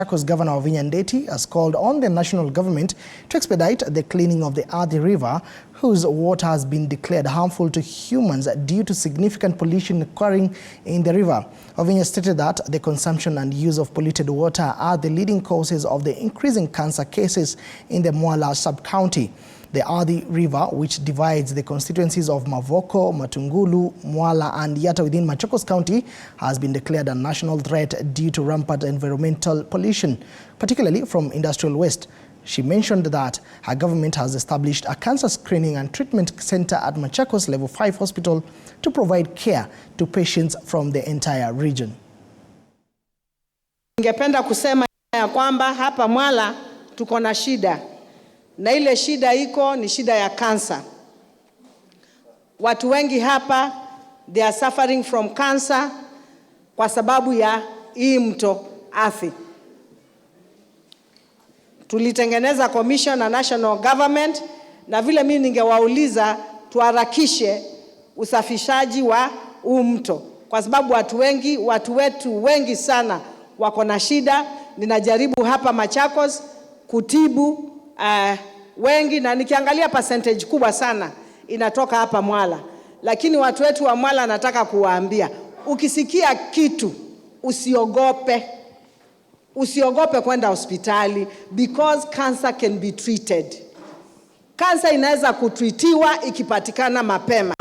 Machakos Governor Wavinya Ndeti has called on the national government to expedite the cleaning of the Athi River, whose water has been declared harmful to humans due to significant pollution occurring in the river. Wavinya stated that the consumption and use of polluted water are the leading causes of the increasing cancer cases in the Mwala Sub-County. The Athi River, which divides the constituencies of Mavoko, Matungulu, Mwala and Yatta within Machakos County, has been declared a national threat due to rampant environmental pollution, particularly from industrial waste. She mentioned that her government has established a cancer screening and treatment center at Machakos Level 5 Hospital to provide care to patients from the entire region. Ningependa kusema ya kwamba hapa Mwala tuko na shida. Na ile shida iko ni shida ya cancer. Watu wengi hapa they are suffering from cancer kwa sababu ya hii mto Athi. Tulitengeneza commission na national government, na vile mimi ningewauliza tuharakishe usafishaji wa huu mto kwa sababu watu wetu wengi sana wako na shida. Ninajaribu hapa Machakos kutibu wengi, na nikiangalia percentage kubwa sana inatoka hapa Mwala. Lakini watu wetu wa Mwala nataka kuwaambia, ukisikia kitu usiogope kwenda hospitali, because cancer can be treated. Cancer inaweza kutreatiwa ikipatikana mapema.